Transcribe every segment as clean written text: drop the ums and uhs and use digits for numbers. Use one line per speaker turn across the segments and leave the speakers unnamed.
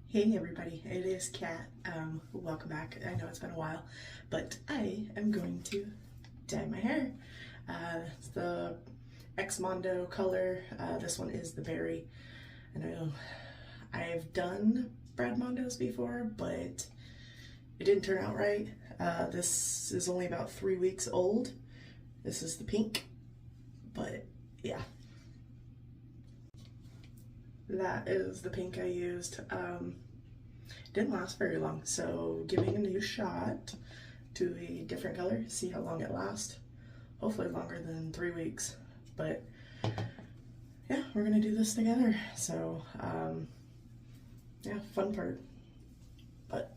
Hey everybody, it is Kat. Welcome back. I know it's been a while, but I am going to dye my hair. It's the XMONDO color. This one is the berry. I know I've done Brad Mondos before, but it didn't turn out right. This is only about 3 weeks old. This is the pink, but yeah. That is the pink I used. Didn't last very long, so giving a new shot to a different color, see how long it lasts. Hopefully longer than 3 weeks, but yeah, we're gonna do this together. So yeah, fun part. But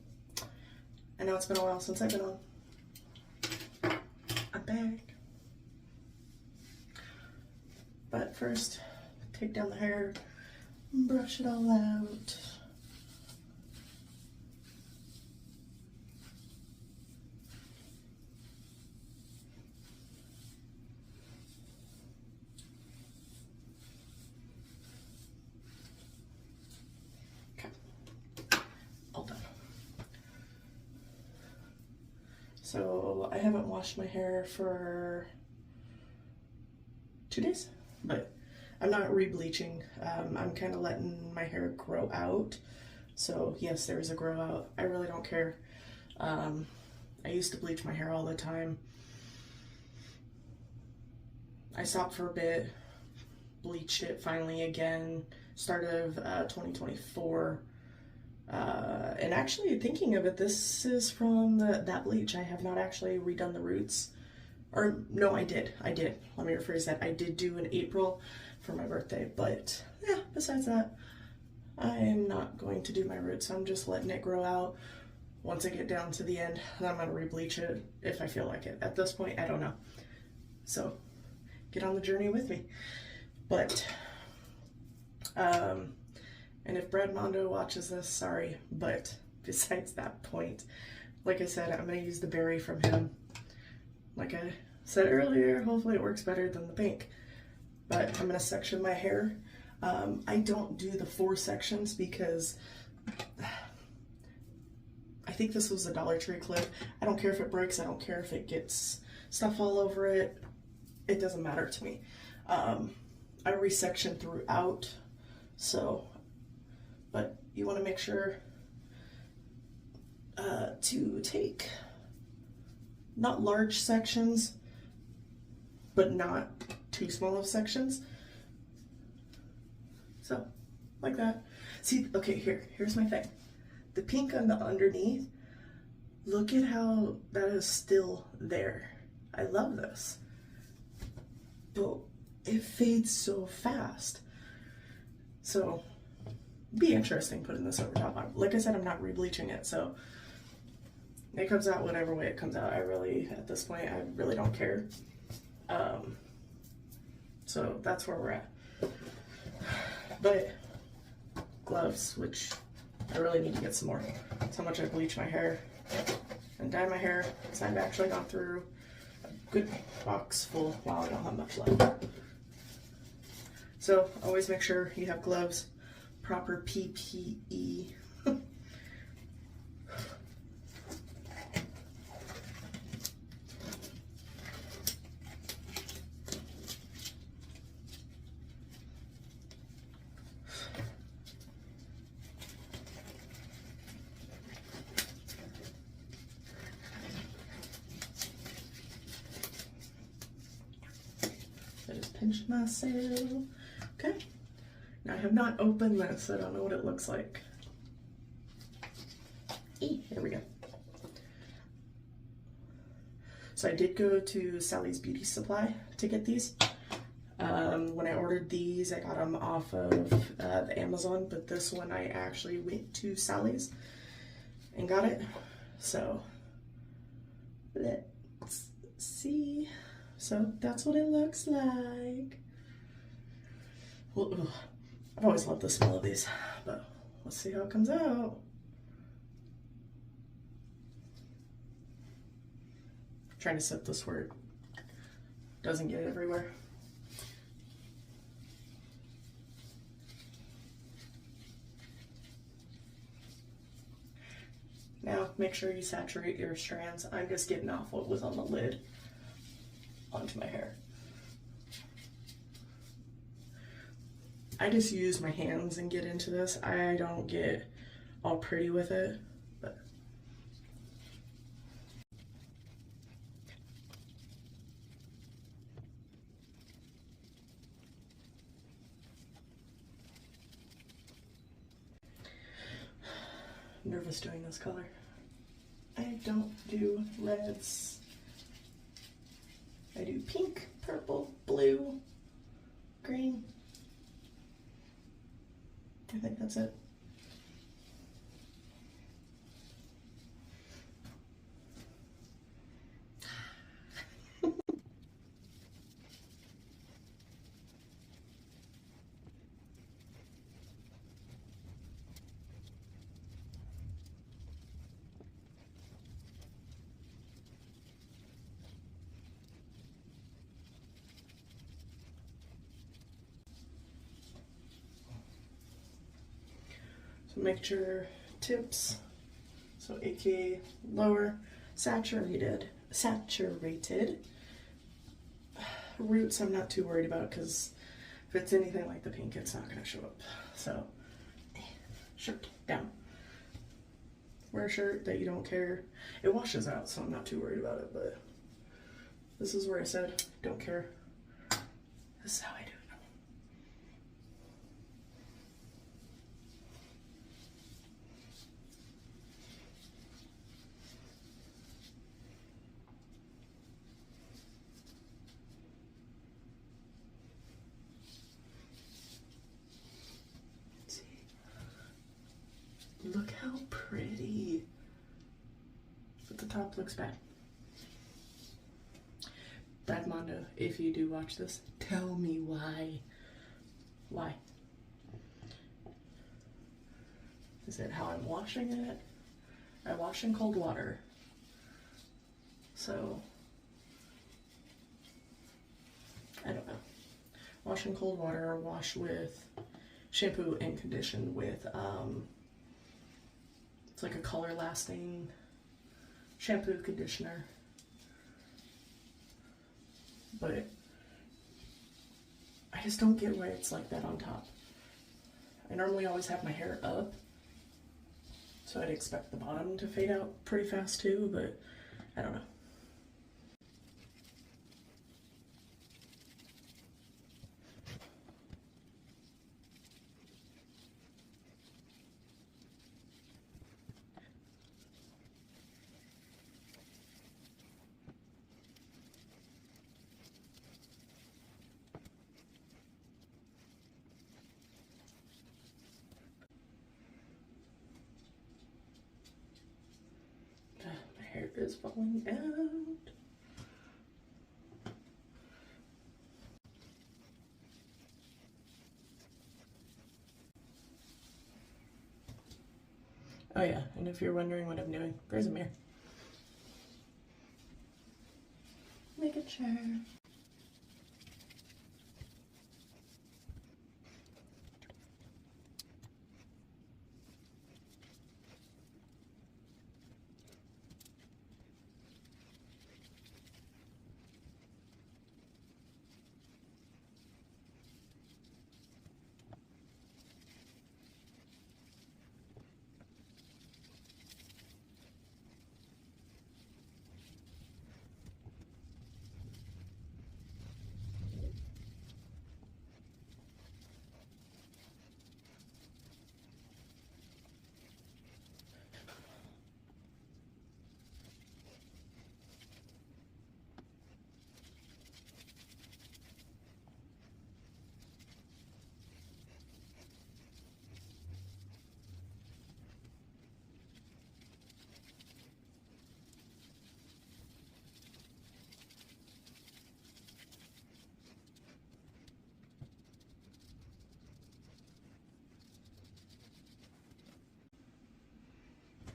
I know it's been a while since I've been on. I'm back. But first, take down the hair, brush it all out. Okay, all done. So I haven't washed my hair for 2 days, but I'm not re-bleaching. I'm kind of letting my hair grow out. So yes, there's a grow out. I really don't care. I used to bleach my hair all the time. I stopped for a bit, bleached it finally again, start of 2024. And actually thinking of it, this is from that bleach. I have not actually redone the roots. Or no, I did. Let me rephrase that. I did do in April for my birthday, but yeah, besides that, I am not going to do my roots. I'm just letting it grow out. Once I get down to the end, then I'm gonna re-bleach it if I feel like it. At this point, I don't know. So get on the journey with me. But and if Brad Mondo watches this, sorry, but besides that point, like I said, I'm gonna use the berry from him. Like I said earlier, hopefully it works better than the pink. But I'm gonna section my hair. I don't do the 4 sections because I think this was a Dollar Tree clip. I don't care if it breaks, I don't care if it gets stuff all over it. It doesn't matter to me. I resection throughout, so, but you wanna make sure to take not large sections, but not too small of sections. So, like that. See, okay, here's my thing. The pink on the underneath, look at how that is still there. I love this. But it fades so fast. So, it'd be interesting putting this over top on. Like I said, I'm not re-bleaching it, so it comes out whatever way it comes out. At this point, I really don't care. So that's where we're at. But gloves, which I really need to get some more. That's how much I bleach my hair and dye my hair, because I've actually gone through a good box full. Wow, I don't have much left. So always make sure you have gloves, proper PPE. I just pinched myself. Okay. Now I have not opened this. I don't know what it looks like. Here we go. So I did go to Sally's Beauty Supply to get these. When I ordered these, I got them off of the Amazon, but this one I actually went to Sally's and got it. So let's see. So that's what it looks like. Well, ugh, I've always loved the smell of these, but let's see how it comes out. I'm trying to set this where it doesn't get everywhere. make sure you saturate your strands. I'm just getting off what was on the lid onto my hair. I just use my hands and get into this. I don't get all pretty with it, but nervous doing this color. I don't do reds. I do pink, purple, blue, green. I think that's it. So make your tips, so aka lower, saturated. Roots I'm not too worried about because if it's anything like the pink, it's not going to show up. So, shirt down. Wear a shirt that you don't care. It washes out, so I'm not too worried about it, but this is where I said, don't care. This is how I do it. Look how pretty. But the top looks bad. Brad Mondo, if you do watch this, tell me why. Why? Is it how I'm washing it? I wash in cold water. So, I don't know. Wash in cold water, or wash with shampoo and condition with, it's like a color lasting shampoo conditioner. But I just don't get why it's like that on top. I normally always have my hair up, so I'd expect the bottom to fade out pretty fast too, but I don't know. My hair is falling out. Oh yeah, and if you're wondering what I'm doing, there's a mirror. Making sure.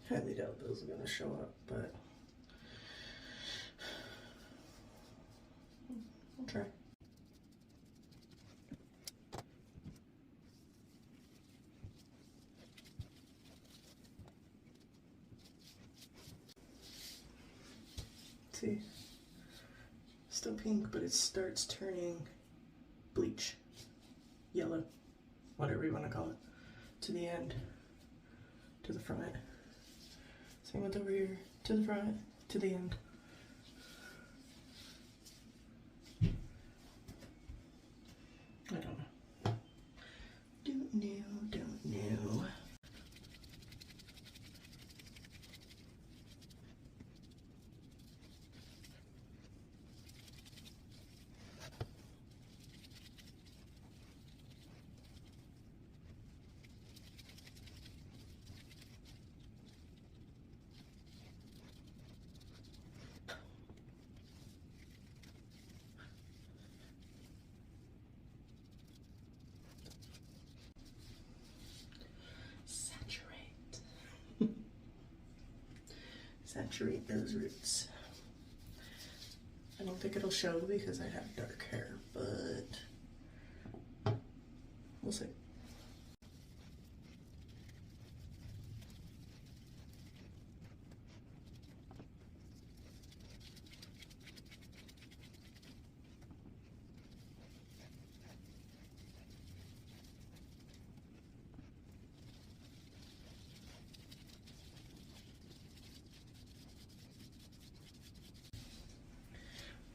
Highly doubt those are gonna show up, but I'll try. See, still pink, but it starts turning bleach, yellow, whatever you want to call it, to the end, to the front. Same with over here, to the front, to the end. I don't know. Don't know. Saturate those roots. I don't think it'll show because I have dark hair, but we'll see.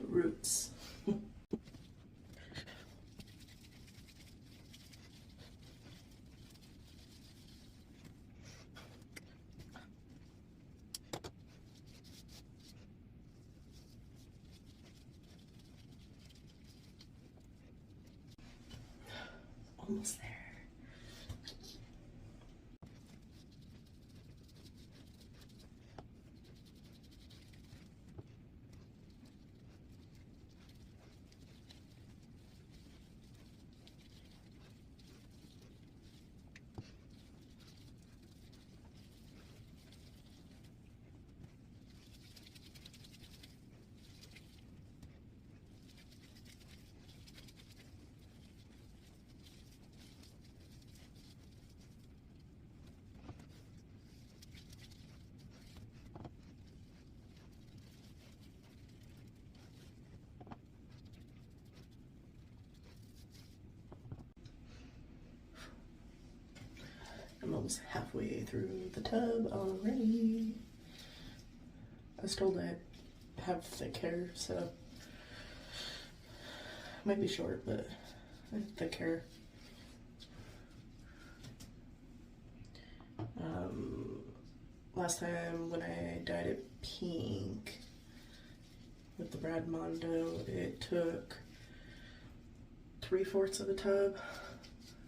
Roots. Almost there. I'm almost halfway through the tub already. I was told I have thick hair, so it might be short, but I have thick hair. Last time when I dyed it pink with the Brad Mondo, it took 3/4 of the tub.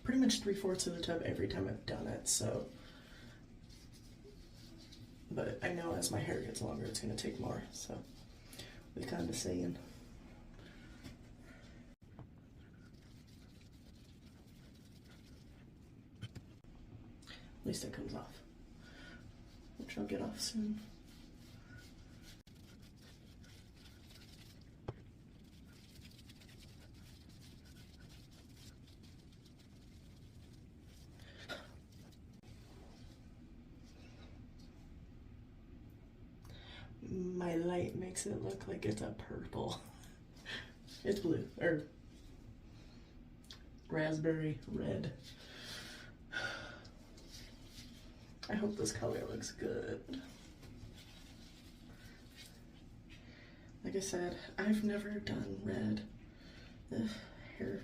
Pretty much 3/4 of the tub every time I've done it, so. But I know as my hair gets longer, it's going to take more, so we kind of saying. At least it comes off, which I'll get off soon. My light makes it look like it's a purple. It's blue, or raspberry red. I hope this color looks good. Like I said, I've never done red. Ugh, hair.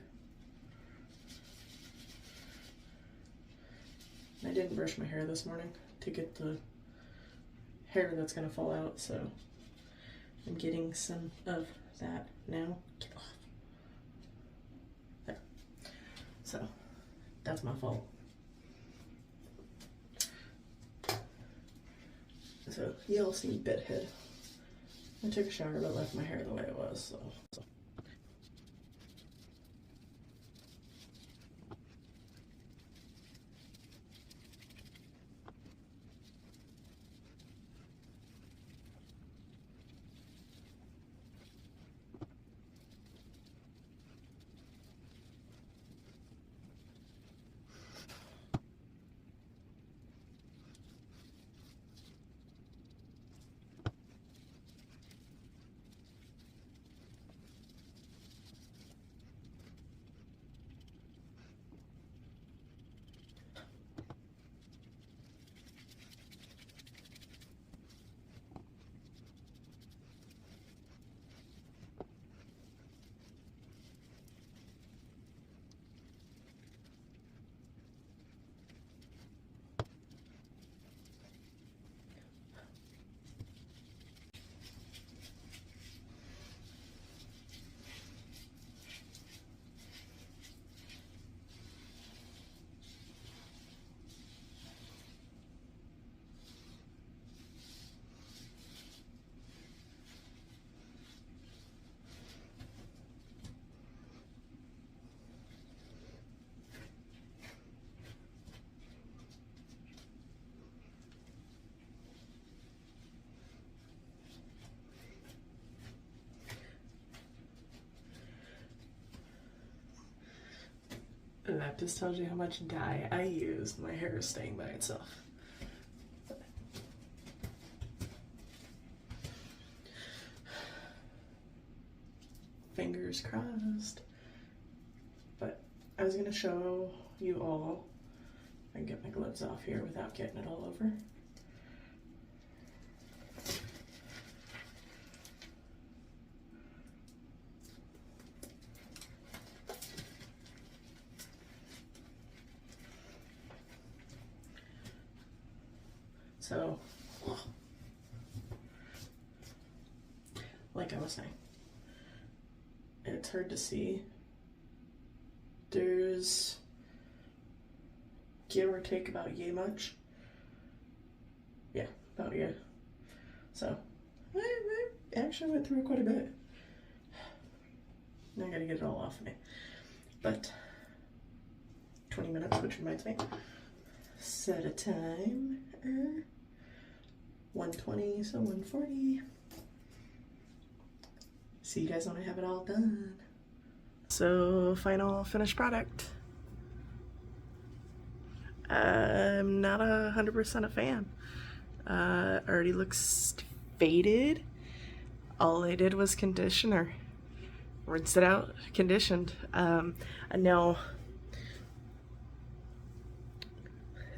I didn't brush my hair this morning to get the hair that's gonna fall out, so I'm getting some of that now. Get off. There. So, that's my fault. So, y'all see bedhead. I took a shower but left my hair the way it was, so. that just tells you how much dye I use. My hair is staying by itself. Fingers crossed. But I was gonna show you all. I can get my gloves off here without getting it all over. So, like I was saying, it's hard to see. There's give or take about yay much. Yeah, about yay. So, I actually went through quite a bit. Now I gotta get it all off of me. But, 20 minutes, which reminds me, set a timer. 120, so 140. See you guys when I have it all done. So, final finished product. I'm not 100% a fan. Already looks faded. All I did was conditioner. Rinsed it out, conditioned. I know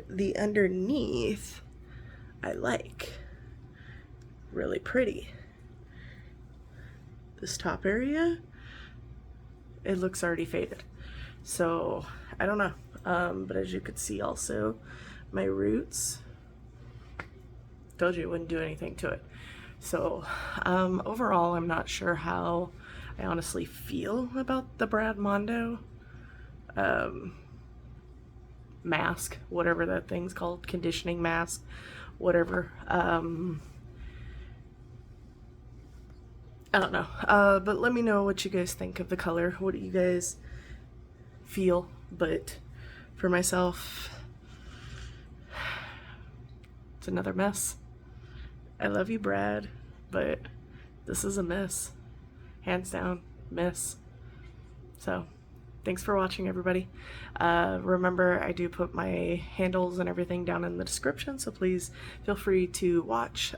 the underneath I like. Really pretty. This top area, it looks already faded. So, I don't know. But as you could see also, my roots, told you it wouldn't do anything to it. So, overall, I'm not sure how I honestly feel about the Brad Mondo mask, whatever that thing's called, conditioning mask, whatever. I don't know, but let me know what you guys think of the color. What do you guys feel? But for myself, it's another mess. I love you, Brad, but this is a mess. Hands down, miss. So, thanks for watching, everybody. Remember, I do put my handles and everything down in the description, so please feel free to watch.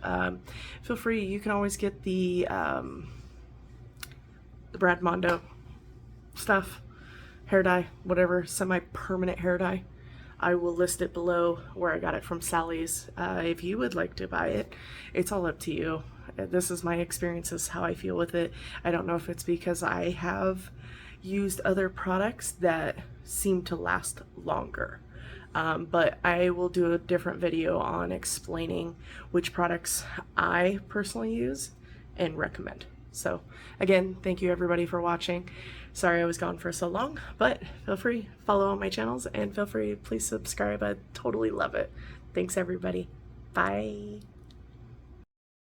Feel free, you can always get the Brad Mondo stuff, hair dye, whatever, semi-permanent hair dye. I will list it below where I got it from Sally's. If you would like to buy it, it's all up to you. This is my experiences, how I feel with it. I don't know if it's because I have used other products that seem to last longer. But I will do a different video on explaining which products I personally use and recommend. So again, thank you everybody for watching. Sorry I was gone for so long, but feel free, follow all my channels, and feel free, please subscribe. I'd totally love it. Thanks everybody. Bye.